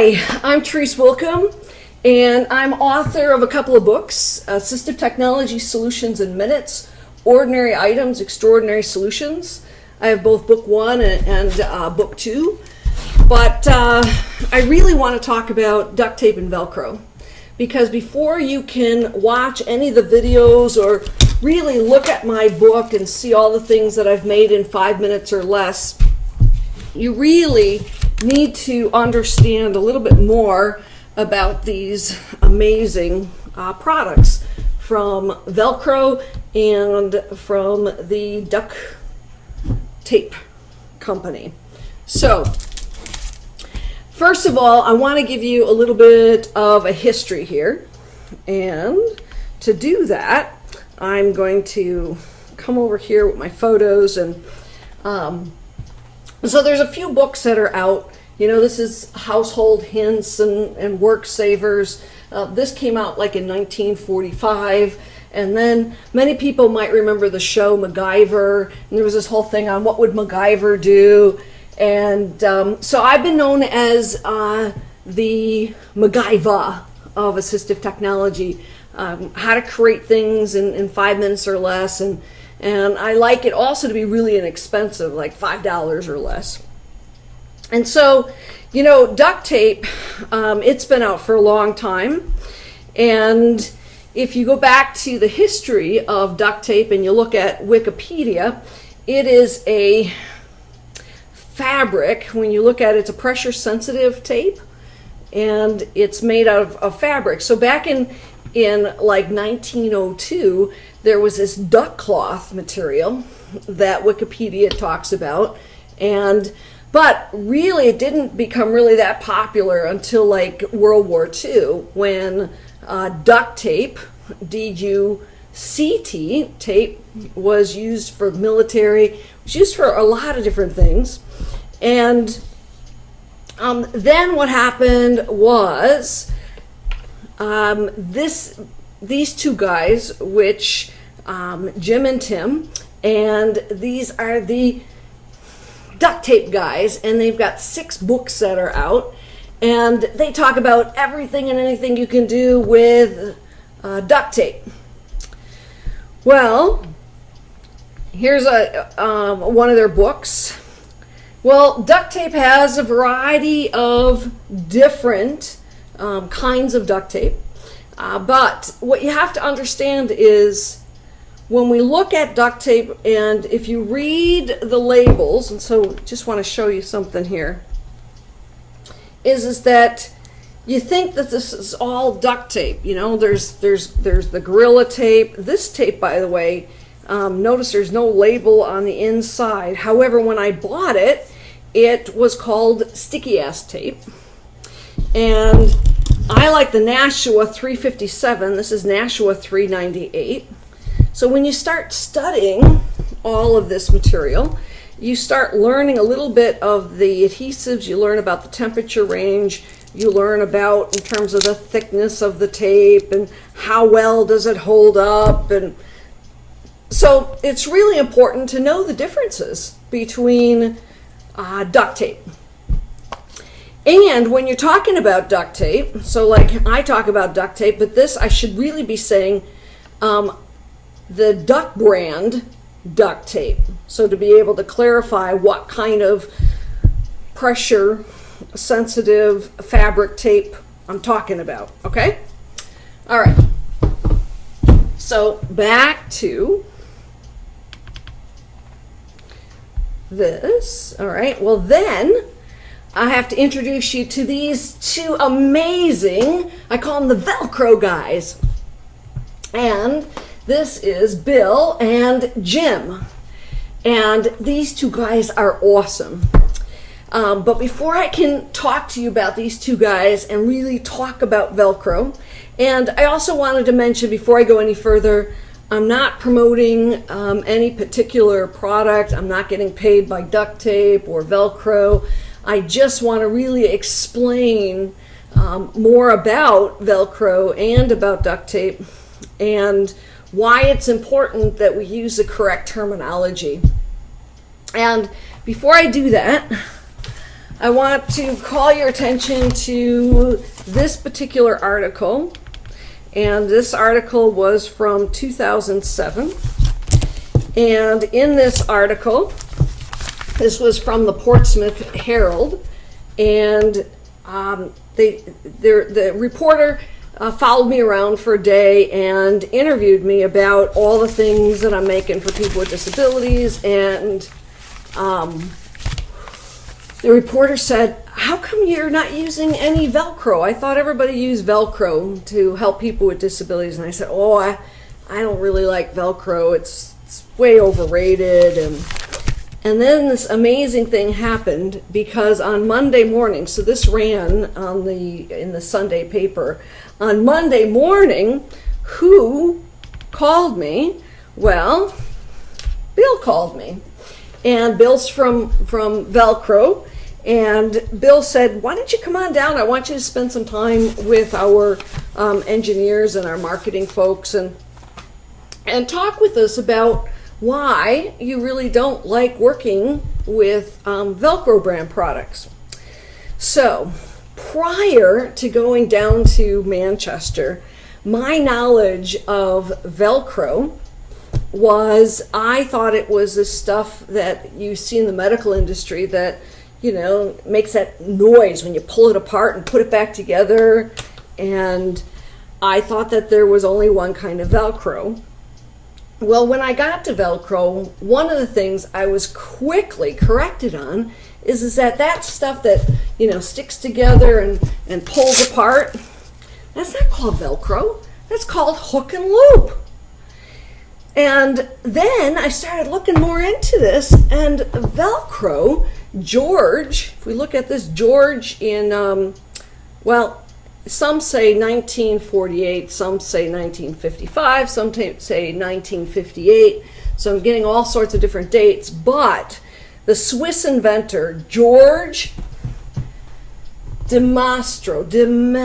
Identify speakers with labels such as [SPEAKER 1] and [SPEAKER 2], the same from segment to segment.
[SPEAKER 1] Hi, I'm Therese Wilkham, and I'm author of a couple of books, Assistive Technology Solutions in Minutes, Ordinary Items, Extraordinary Solutions. I have both book one and book two, but I really want to talk about duct tape and Velcro, because before you can watch any of the videos or really look at my book and see all the things that I've made in 5 minutes or less, you really need to understand a little bit more about these amazing products from Velcro and from the duct tape company. So, first of all, I want to give you a little bit of a history here. And to do that, I'm going to come over here with my photos and so there's a few books that are out. You know, this is Household Hints and Work Savers. This came out like in 1945. And then many people might remember the show MacGyver. And there was this whole thing on what would MacGyver do. And so I've been known as the MacGyver of assistive technology. How to create things in 5 minutes or less. And I like it also to be really inexpensive, like $5 or less. And so, you know, duct tape, it's been out for a long time. And if you go back to the history of duct tape and you look at Wikipedia, it is a fabric. When you look at it, it's a pressure sensitive tape, and it's made out of fabric. So back in like 1902, there was this duck cloth material that Wikipedia talks about, but really it didn't become really that popular until like World War II, when duct tape, D-U-C-T tape, was used for military, it was used for a lot of different things. And then what happened was these two guys, which Jim and Tim, and these are the duct tape guys, and they've got 6 books that are out, and they talk about everything and anything you can do with duct tape. Well, here's one of their books. Well, duct tape has a variety of different kinds of duct tape. But what you have to understand is when we look at duct tape, and if you read the labels, and so just want to show you something here, is that you think that this is all duct tape. You know, there's the Gorilla tape. This tape, by the way, notice there's no label on the inside. However, when I bought it, it was called sticky ass tape. And I like the Nashua 357. This is Nashua 398. So when you start studying all of this material, you start learning a little bit of the adhesives. You learn about the temperature range. You learn about in terms of the thickness of the tape and how well does it hold up. And so it's really important to know the differences between duct tape. And when you're talking about duct tape, so like I talk about duct tape, but this I should really be saying the Duck brand duct tape. So to be able to clarify what kind of pressure sensitive fabric tape I'm talking about, okay? All right. So back to this. All right. Well, then I have to introduce you to these two amazing, I call them the Velcro guys. And this is Bill and Jim. And these two guys are awesome. But before I can talk to you about these two guys and really talk about Velcro, and I also wanted to mention before I go any further, I'm not promoting any particular product. I'm not getting paid by duct tape or Velcro. I just want to really explain more about Velcro and about duct tape and why it's important that we use the correct terminology. And before I do that, I want to call your attention to this particular article. And this article was from 2007. And in this article, this was from the Portsmouth Herald, and the reporter followed me around for a day and interviewed me about all the things that I'm making for people with disabilities. And the reporter said, "How come you're not using any Velcro? I thought everybody used Velcro to help people with disabilities." And I said, "Oh, I don't really like Velcro. It's way overrated." And then this amazing thing happened, because on Monday morning, so this ran in the Sunday paper, on Monday morning, who called me? Well, Bill called me. And Bill's from Velcro. And Bill said, "Why don't you come on down? I want you to spend some time with our engineers and our marketing folks and talk with us about why you really don't like working with Velcro brand products." So prior to going down to Manchester, my knowledge of Velcro was, I thought it was this stuff that you see in the medical industry that, you know, makes that noise when you pull it apart and put it back together. And I thought that there was only one kind of Velcro. Well, when I got to Velcro, one of the things I was quickly corrected on is that stuff that, you know, sticks together and pulls apart, that's not called Velcro. That's called hook and loop. And then I started looking more into this, and Velcro, George, if we look at this, George in, well, some say 1948, some say 1955, some say 1958. So I'm getting all sorts of different dates. But the Swiss inventor, George de Maestro, George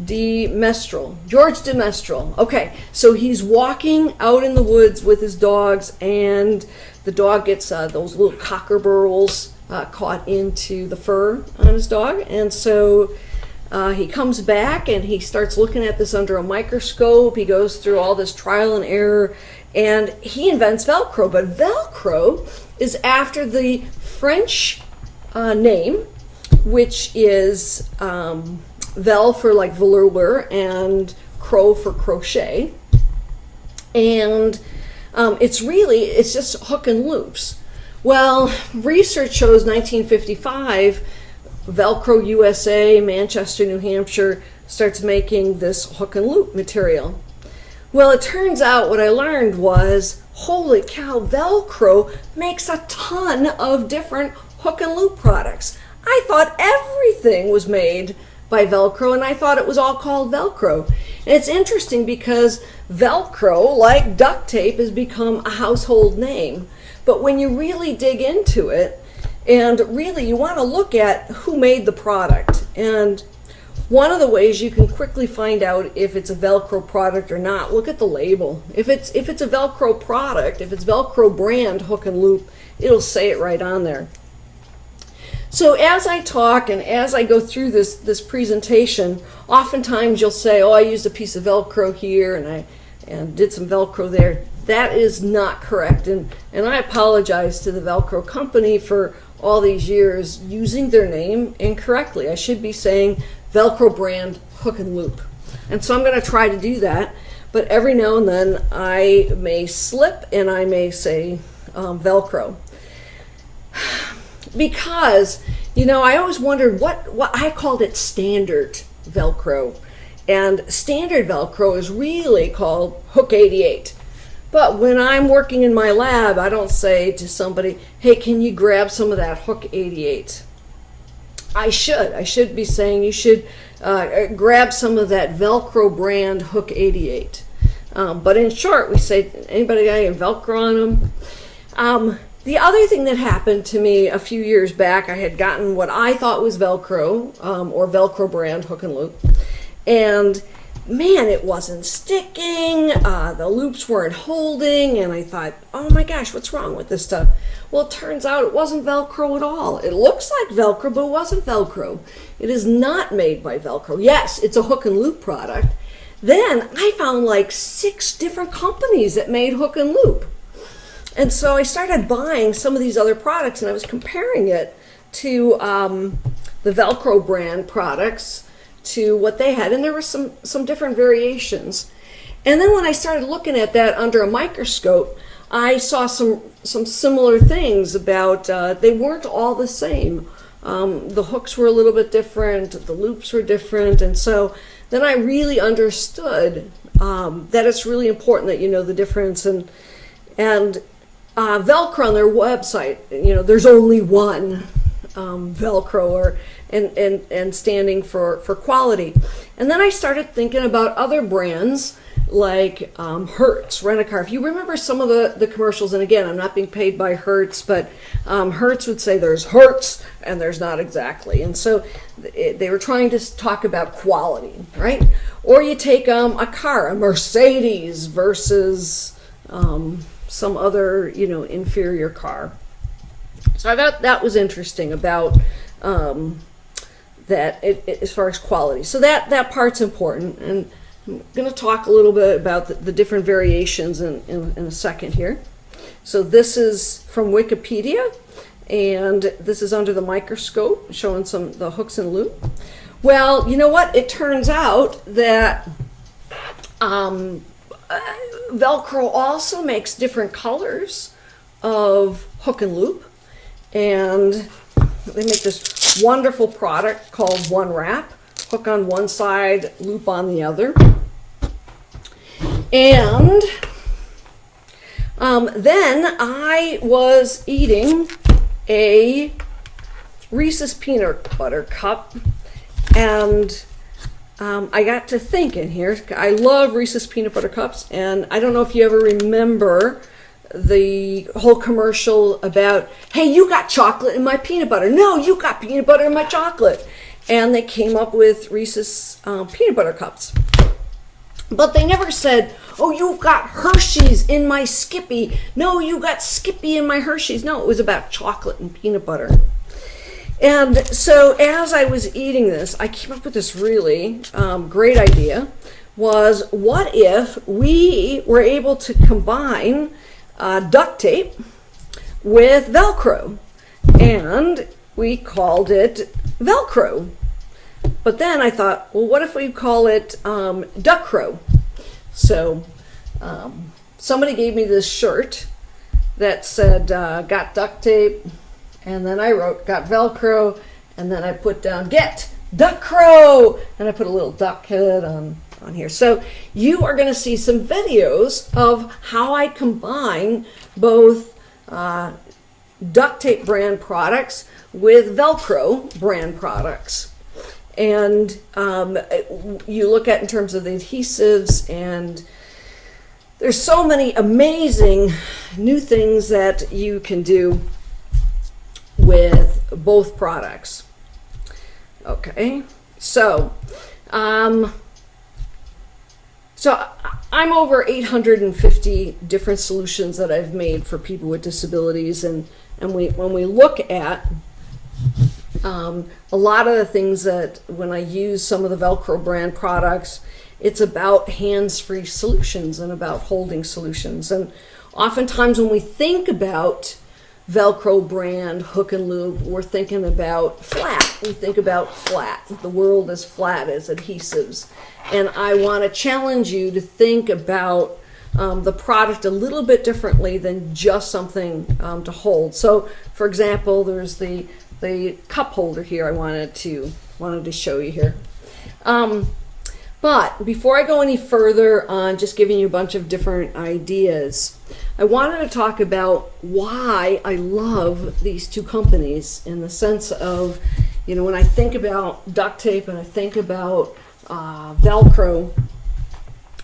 [SPEAKER 1] de Mestral. Okay, so he's walking out in the woods with his dogs, and the dog gets those little cockerburls caught into the fur on his dog. And so he comes back and he starts looking at this under a microscope. He goes through all this trial and error, and he invents Velcro. But Velcro is after the French name, which is Vel for like velour and crow for crochet. And it's just hook and loops. Well, research shows 1955, Velcro USA, Manchester, New Hampshire, starts making this hook and loop material. Well, it turns out what I learned was, holy cow, Velcro makes a ton of different hook and loop products. I thought everything was made by Velcro, and I thought it was all called Velcro. And it's interesting because Velcro, like duct tape, has become a household name. But when you really dig into it, and really you want to look at who made the product, and one of the ways you can quickly find out if it's a Velcro product or not, look at the label. If it's a Velcro product, if it's Velcro brand hook and loop, it'll say it right on there. So as I talk and as I go through this presentation, oftentimes you'll say, "Oh, I used a piece of Velcro here and did some Velcro there." That is not correct, and I apologize to the Velcro company for all these years using their name incorrectly. I should be saying Velcro brand hook and loop. And so I'm going to try to do that, but every now and then I may slip and I may say Velcro. Because, you know, I always wondered what I called it standard Velcro. And standard Velcro is really called Hook 88. But when I'm working in my lab, I don't say to somebody, "Hey, can you grab some of that Hook 88? I should be saying you should grab some of that Velcro brand Hook 88. But in short, we say, "Anybody got any Velcro on them?" The other thing that happened to me a few years back, I had gotten what I thought was Velcro, or Velcro brand hook and loop. And man, it wasn't sticking, the loops weren't holding, and I thought, oh my gosh, what's wrong with this stuff? Well, it turns out it wasn't Velcro at all. It looks like Velcro, but it wasn't Velcro. It is not made by Velcro. Yes, it's a hook and loop product. Then I found like 6 different companies that made hook and loop. And so I started buying some of these other products, and I was comparing it to the Velcro brand products, to what they had, and there were some different variations. And then when I started looking at that under a microscope, I saw some similar things about they weren't all the same. The hooks were a little bit different, the loops were different, and so then I really understood that it's really important that you know the difference. And Velcro on their website, you know, there's only one Velcro, and standing for quality. And then I started thinking about other brands like Hertz Rent-A-Car. If you remember some of the commercials, and again, I'm not being paid by Hertz, but Hertz would say there's Hertz and there's not exactly. And so they were trying to talk about quality, right? Or you take a car, a Mercedes versus some other, you know, inferior car. So I thought that was interesting about that as far as quality. So that part's important, and I'm going to talk a little bit about the different variations in a second here. So this is from Wikipedia, and this is under the microscope, showing the hooks and loop. Well, you know what? It turns out that Velcro also makes different colors of hook and loop, and they make this wonderful product called One Wrap. Hook on one side, loop on the other. And then I was eating a Reese's peanut butter cup, and I got to thinking here. I love Reese's peanut butter cups, and I don't know if you ever remember the whole commercial about, hey, you got chocolate in my peanut butter. No, you got peanut butter in my chocolate. And they came up with Reese's peanut butter cups. But they never said, oh, you've got Hershey's in my Skippy. No, you got Skippy in my Hershey's. No, it was about chocolate and peanut butter. And so as I was eating this, I came up with this really great idea, was what if we were able to combine duct tape with Velcro, and we called it Velcro. But then I thought, well, what if we call it Duckcro? So somebody gave me this shirt that said got duct tape, and then I wrote got Velcro, and then I put down get Duckcro, and I put a little duck head on here. So you are going to see some videos of how I combine both duct tape brand products with Velcro brand products. And you look at in terms of the adhesives, and there's so many amazing new things that you can do with both products. Okay, so I'm over 850 different solutions that I've made for people with disabilities, and when we look at a lot of the things that when I use some of the Velcro brand products, it's about hands-free solutions and about holding solutions. And oftentimes when we think about Velcro brand hook and loop, we're thinking about flat. We think about flat. The world is flat as adhesives. And I want to challenge you to think about the product a little bit differently than just something to hold. So, for example, there's the cup holder here I wanted to show you here. But before I go any further on just giving you a bunch of different ideas, I wanted to talk about why I love these two companies, in the sense of, you know, when I think about duct tape and I think about Velcro,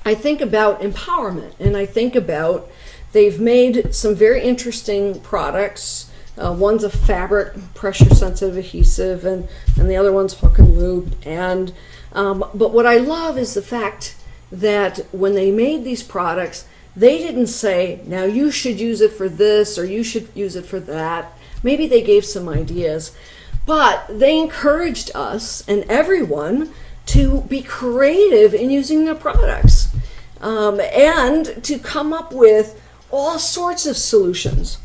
[SPEAKER 1] I think about empowerment, and I think about they've made some very interesting products. One's a fabric pressure sensitive adhesive, and the other one's hook and loop. And but what I love is the fact that when they made these products, they didn't say, now you should use it for this or you should use it for that. Maybe they gave some ideas, but they encouraged us and everyone to be creative in using their products, and to come up with all sorts of solutions.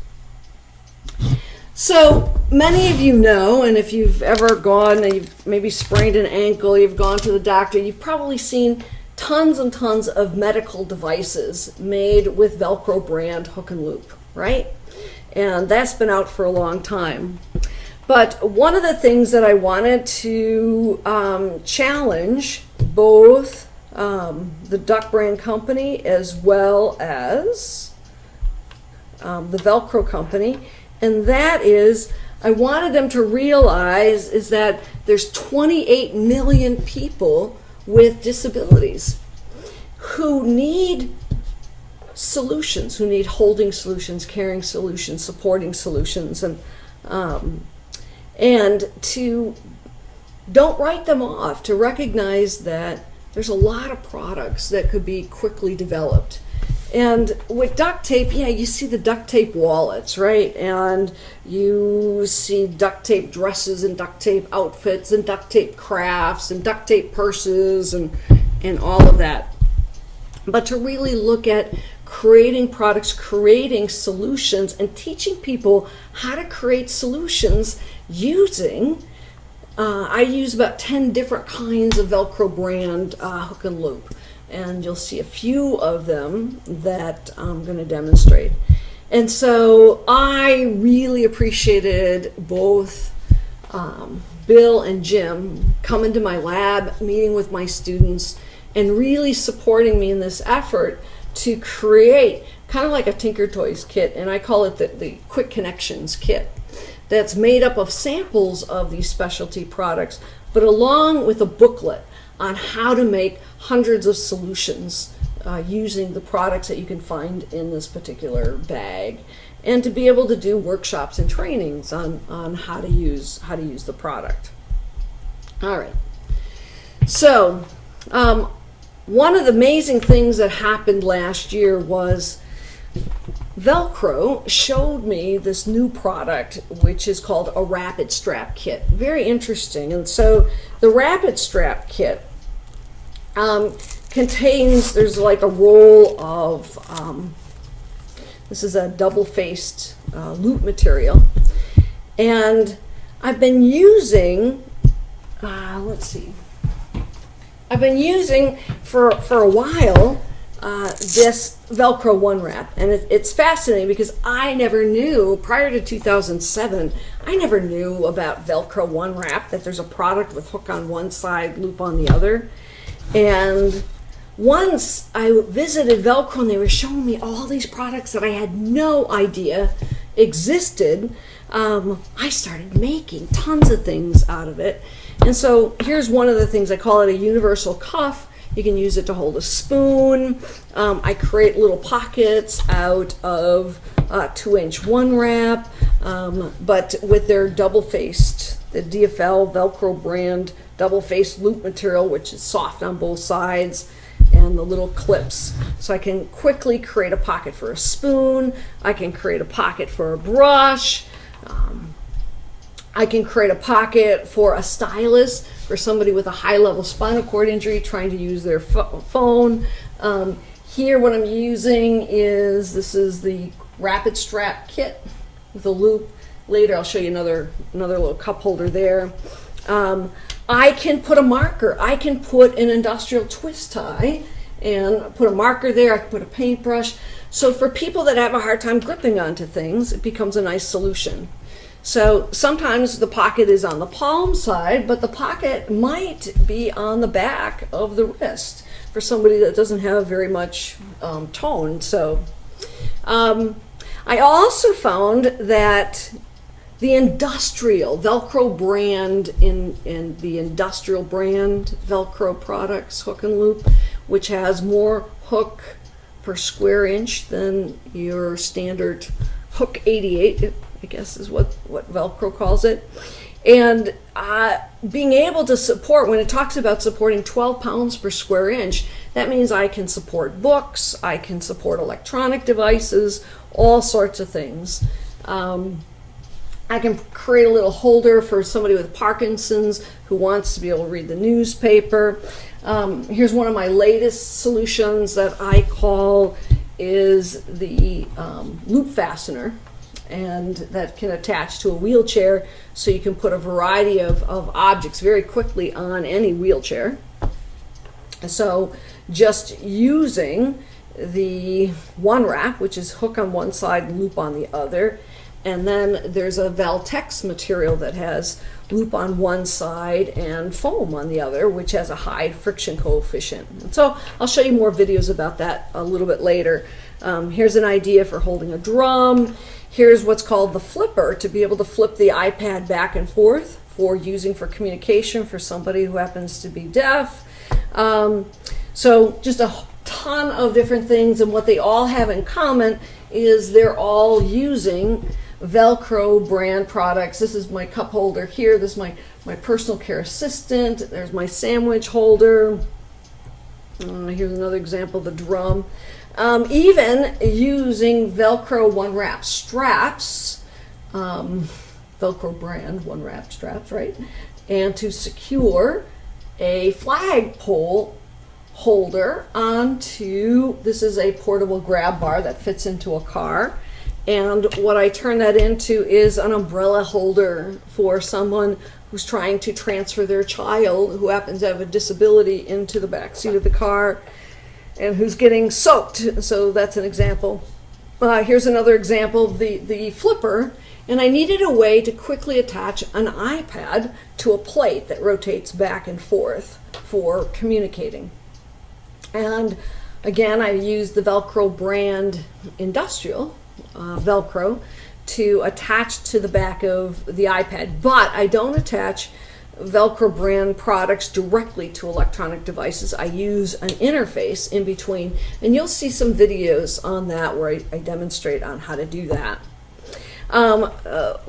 [SPEAKER 1] So many of you know, and if you've ever gone and you've maybe sprained an ankle, you've gone to the doctor, you've probably seen tons and tons of medical devices made with Velcro brand hook and loop, right? And that's been out for a long time. But one of the things that I wanted to challenge both the Duck brand company as well as the Velcro company, and that is I wanted them to realize is that there's 28 million people with disabilities who need solutions, who need holding solutions, carrying solutions, supporting solutions, and to don't write them off, to recognize that there's a lot of products that could be quickly developed. And with duct tape, yeah, you see the duct tape wallets, right? And you see duct tape dresses and duct tape outfits and duct tape crafts and duct tape purses and all of that. But to really look at creating products, creating solutions, and teaching people how to create solutions using, I use about 10 different kinds of Velcro brand hook and loop. And you'll see a few of them that I'm going to demonstrate. And so I really appreciated both Bill and Jim coming to my lab, meeting with my students, and really supporting me in this effort to create kind of like a Tinker Toys kit, and I call it the Quick Connections kit, that's made up of samples of these specialty products, but along with a booklet on how to make hundreds of solutions using the products that you can find in this particular bag, and to be able to do workshops and trainings on how to use the product. All right. So one of the amazing things that happened last year was Velcro showed me this new product, which is called a Rapid Strap Kit. Very interesting. And so the Rapid Strap Kit contains, there's like a roll of, this is a double-faced loop material. And I've been using, I've been using for a while this Velcro One Wrap, and it's fascinating because I never knew, prior to 2007, I never knew about Velcro One Wrap, that there's a product with hook on one side, loop on the other. And once I visited Velcro and they were showing me all these products that I had no idea existed, I started making tons of things out of it. And so here's one of the things, I call it a universal cuff. You can use it to hold a spoon. I create little pockets out of 2-inch One Wrap, but with their double-faced, the DFL Velcro brand double-faced loop material, which is soft on both sides, and the little clips. So I can quickly create a pocket for a spoon. I can create a pocket for a brush. I can create a pocket for a stylus, for somebody with a high-level spinal cord injury trying to use their phone. Here what I'm using is, this is the Rapid Strap Kit with a loop. Later I'll show you another little cup holder there. I can put a marker. I can put an industrial twist tie and put a marker there. I can put a paintbrush. So for people that have a hard time gripping onto things, it becomes a nice solution. So sometimes the pocket is on the palm side, but the pocket might be on the back of the wrist for somebody that doesn't have very much tone. So I also found that the industrial Velcro brand, in the industrial brand Velcro products, hook and loop, which has more hook per square inch than your standard hook 88, I guess is what Velcro calls it. And being able to support, when it talks about supporting 12 pounds per square inch, that means I can support books, I can support electronic devices, all sorts of things. I can create a little holder for somebody with Parkinson's who wants to be able to read the newspaper. Here's one of my latest solutions that I call is the loop fastener, and that can attach to a wheelchair, so you can put a variety of objects very quickly on any wheelchair. So just using the one wrap, which is hook on one side, loop on the other, and then there's a Veltex material that has loop on one side and foam on the other, which has a high friction coefficient. And so I'll show you more videos about that a little bit later. Here's an idea for holding a drum. Here's what's called the flipper, to be able to flip the iPad back and forth for using for communication for somebody who happens to be deaf. So just a ton of different things, and what they all have in common is they're all using Velcro brand products. This is my cup holder here. This is my personal care assistant. There's my sandwich holder. Here's another example of the drum. Even using Velcro one wrap straps, Velcro brand one wrap straps, right? And to secure a flagpole holder onto, this is a portable grab bar that fits into a car. And what I turn that into is an umbrella holder for someone who's trying to transfer their child who happens to have a disability into the back seat of the car and who's getting soaked. So that's an example. Here's another example of the flipper. And I needed a way to quickly attach an iPad to a plate that rotates back and forth for communicating. And again, I used the Velcro brand industrial Velcro to attach to the back of the iPad, but I don't attach Velcro brand products directly to electronic devices. I use an interface in between, and you'll see some videos on that where I demonstrate on how to do that.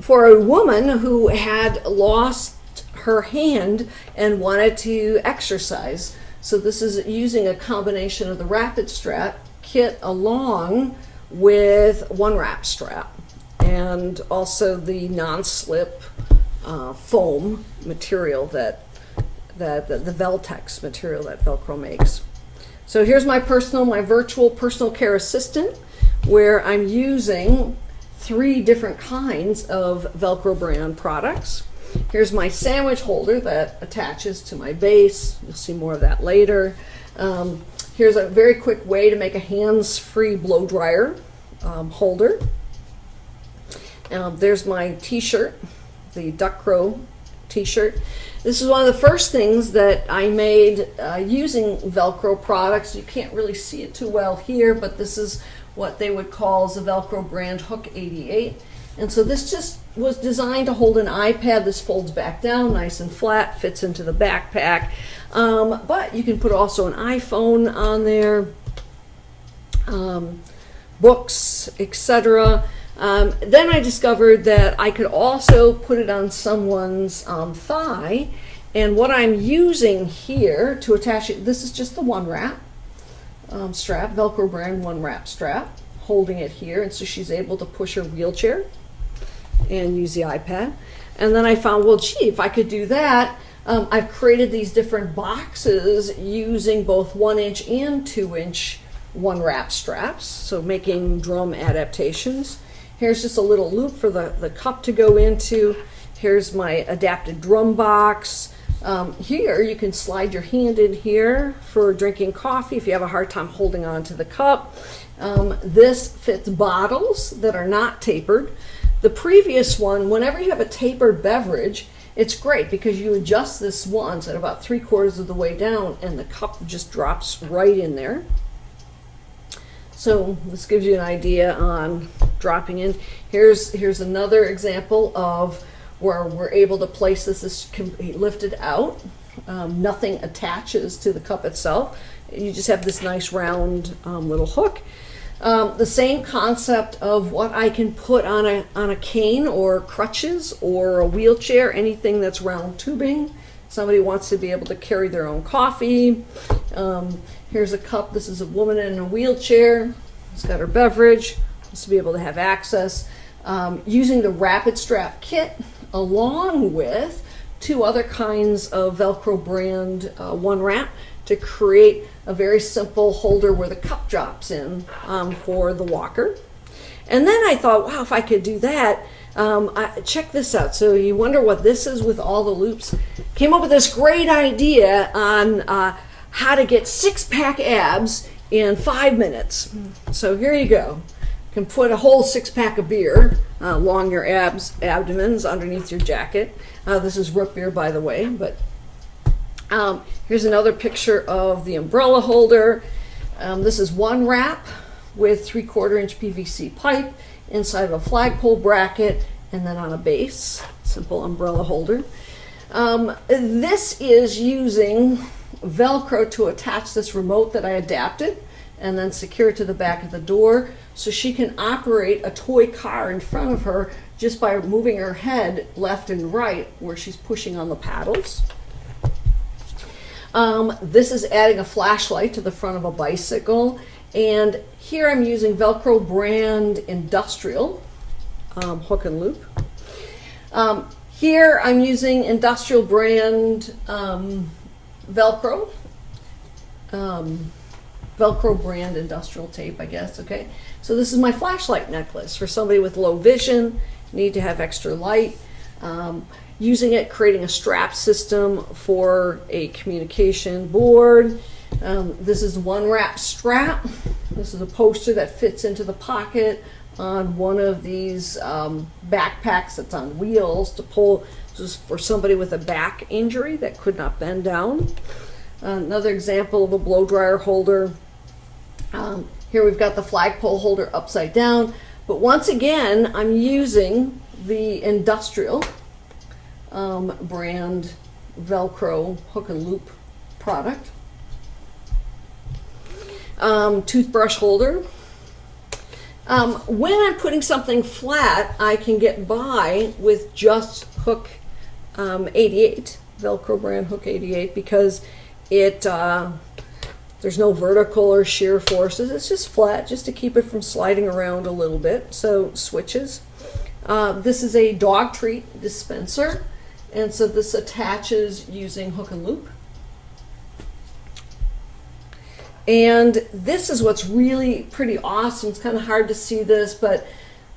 [SPEAKER 1] For a woman who had lost her hand and wanted to exercise, so this is using a combination of the Rapid Strap kit along with one wrap strap and also the non-slip foam material that the Veltex material that Velcro makes. So here's my virtual personal care assistant, where I'm using 3 different kinds of Velcro brand products. Here's my sandwich holder that attaches to my base. You'll see more of that later. Here's a very quick way to make a hands-free blow dryer holder. There's my t-shirt, the Duck Crow t-shirt. This is one of the first things that I made using Velcro products. You can't really see it too well here, but this is what they would call the Velcro brand Hook 88. And so this just was designed to hold an iPad. This folds back down nice and flat, fits into the backpack. But you can put also an iPhone on there, books, etc. Then I discovered that I could also put it on someone's thigh. And what I'm using here to attach it, this is just the one wrap strap, Velcro brand one wrap strap, holding it here. And so she's able to push her wheelchair and use the iPad. And then I found, well, gee, if I could do that, I've created these different boxes using both 1-inch and 2-inch one wrap straps, so making drum adaptations. Here's just a little loop for the cup to go into. Here's my adapted drum box. Here you can slide your hand in here for drinking coffee if you have a hard time holding on to the cup. This fits bottles that are not tapered. The previous one, whenever you have a tapered beverage, it's great because you adjust this once at about 3/4 of the way down and the cup just drops right in there. So this gives you an idea on dropping in. Here's another example of where we're able to place this. This can be lifted out. Nothing attaches to the cup itself. You just have this nice round little hook. The same concept of what I can put on a cane or crutches or a wheelchair, anything that's round tubing. Somebody wants to be able to carry their own coffee. Here's a cup. This is a woman in a wheelchair. She's got her beverage. Wants to be able to have access. Using the Rapid Strap kit along with 2 other kinds of Velcro brand one wrap to create a very simple holder where the cup drops in for the walker. And then I thought, wow, if I could do that, check this out. So you wonder what this is with all the loops. Came up with this great idea on how to get 6-pack abs in 5 minutes. So here you go. You can put a whole 6-pack of beer along your abdomens underneath your jacket. This is root beer, by the way, but here's another picture of the umbrella holder. This is one wrap with 3/4-inch PVC pipe inside of a flagpole bracket and then on a base, simple umbrella holder. This is using Velcro to attach this remote that I adapted and then secure it to the back of the door so she can operate a toy car in front of her just by moving her head left and right where she's pushing on the paddles. This is adding a flashlight to the front of a bicycle, and here I'm using Velcro brand industrial hook and loop. Here I'm using industrial brand Velcro. Velcro brand industrial tape, I guess. Okay, so this is my flashlight necklace for somebody with low vision, need to have extra light. Using it, creating a strap system for a communication board. This is one wrap strap. This is a poster that fits into the pocket on one of these backpacks that's on wheels to pull. This is for somebody with a back injury that could not bend down. Another example of a blow dryer holder. Here we've got the flagpole holder upside down, but once again I'm using the industrial brand Velcro hook and loop product. Toothbrush holder. When I'm putting something flat, I can get by with just hook 88, Velcro brand hook 88, because it there's no vertical or shear forces. It's just flat, just to keep it from sliding around a little bit. So switches. This is a dog treat dispenser, and so this attaches using hook and loop. And this is what's really pretty awesome. It's kind of hard to see this, but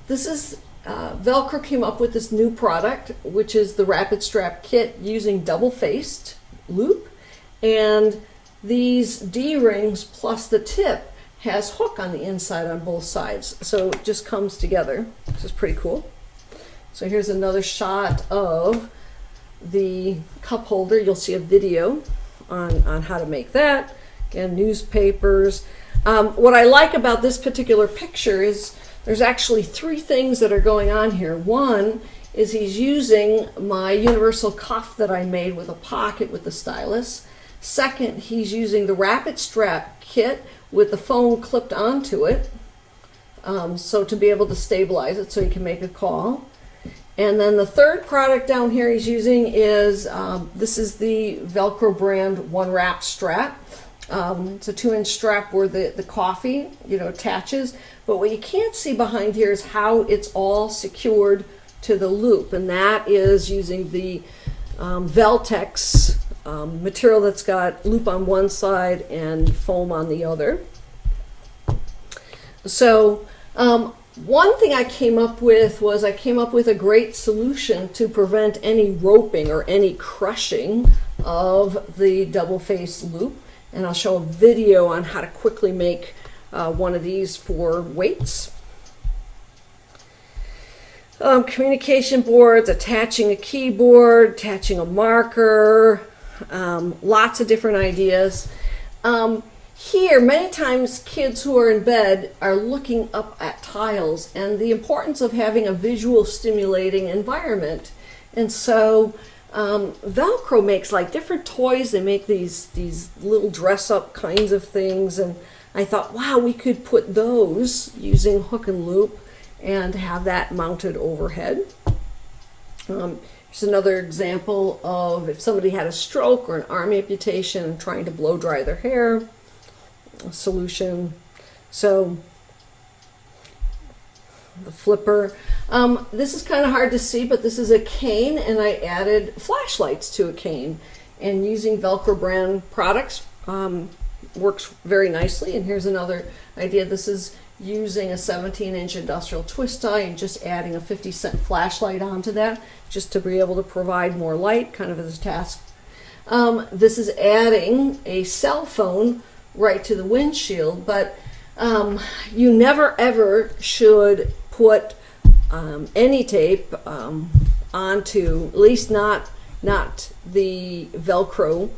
[SPEAKER 1] this is Velcro came up with this new product, which is the Rapid Strap Kit using double-faced loop, and these D-rings plus the tip has hook on the inside on both sides, so it just comes together. This is pretty cool. So here's another shot of the cup holder. You'll see a video on how to make that. Again, newspapers. What I like about this particular picture is there's actually 3 things that are going on here. One is he's using my universal cuff that I made with a pocket with the stylus. Second, he's using the Rapid Strap Kit with the phone clipped onto it, so to be able to stabilize it so he can make a call. And then the third product down here he's using is, this is the Velcro brand one wrap strap. It's a 2-inch strap where the coffee, attaches. But what you can't see behind here is how it's all secured to the loop, and that is using the Veltex material that's got loop on one side and foam on the other. So one thing I came up with was a great solution to prevent any roping or any crushing of the double-faced loop. And I'll show a video on how to quickly make one of these for weights. Communication boards, attaching a keyboard, attaching a marker, lots of different ideas. Here, many times kids who are in bed are looking up at tiles, and the importance of having a visual stimulating environment. And so Velcro makes like different toys. They make these little dress up kinds of things, and I thought, wow, we could put those using hook and loop and have that mounted overhead. Here's another example of if somebody had a stroke or an arm amputation and trying to blow dry their hair, a solution. So the flipper. This is kind of hard to see, but this is a cane, and I added flashlights to a cane. And using Velcro brand products works very nicely. And here's another idea. This is using a 17-inch industrial twist tie and just adding a 50-cent flashlight onto that, just to be able to provide more light, kind of as a task. This is adding a cell phone right to the windshield, but you never ever should put any tape onto, at least not the Velcro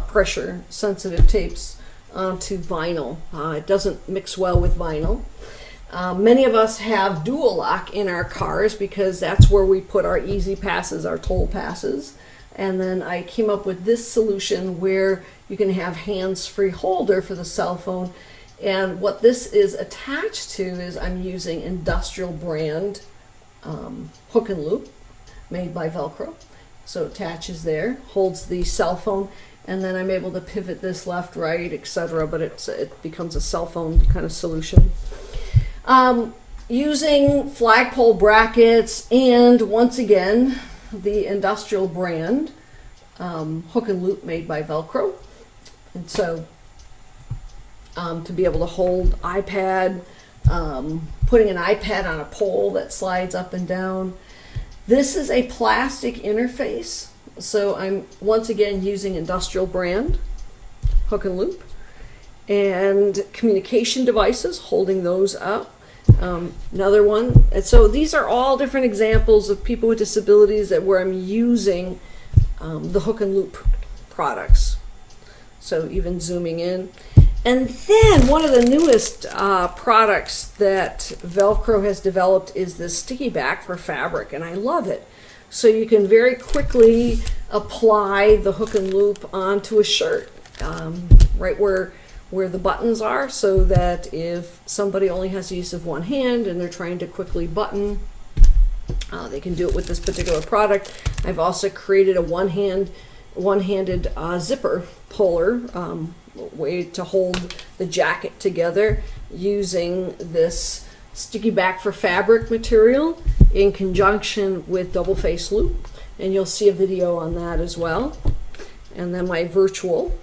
[SPEAKER 1] pressure sensitive tapes, onto vinyl. It doesn't mix well with vinyl. Many of us have dual lock in our cars because that's where we put our easy passes, our toll passes. And then I came up with this solution where you can have hands-free holder for the cell phone. And what this is attached to is I'm using industrial brand hook and loop made by Velcro. So it attaches there, holds the cell phone, and then I'm able to pivot this left, right, etc. But it becomes a cell phone kind of solution. Using Flagpole Brackets and, once again, the industrial brand hook and loop made by Velcro. And so to be able to hold iPad, putting an iPad on a pole that slides up and down. This is a plastic interface, so I'm once again using industrial brand hook and loop, and communication devices, holding those up. Another one. And so these are all different examples of people with disabilities where I'm using the hook and loop products. So even zooming in. And then one of the newest products that Velcro has developed is this sticky back for fabric, and I love it. So you can very quickly apply the hook and loop onto a shirt, right where the buttons are, so that if somebody only has the use of one hand and they're trying to quickly button, they can do it with this particular product. I've also created a one-handed zipper puller, way to hold the jacket together using this sticky back for fabric material in conjunction with double face loop, and you'll see a video on that as well. And then my virtual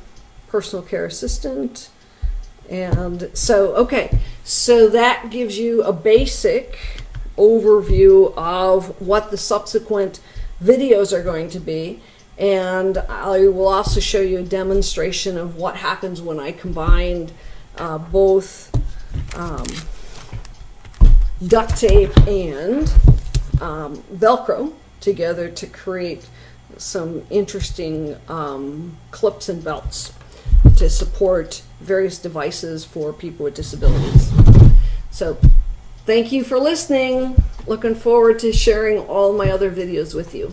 [SPEAKER 1] personal care assistant. And so, okay, so that gives you a basic overview of what the subsequent videos are going to be. And I will also show you a demonstration of what happens when I combined both duct tape and Velcro together to create some interesting clips and belts to support various devices for people with disabilities. So thank you for listening. Looking forward to sharing all my other videos with you.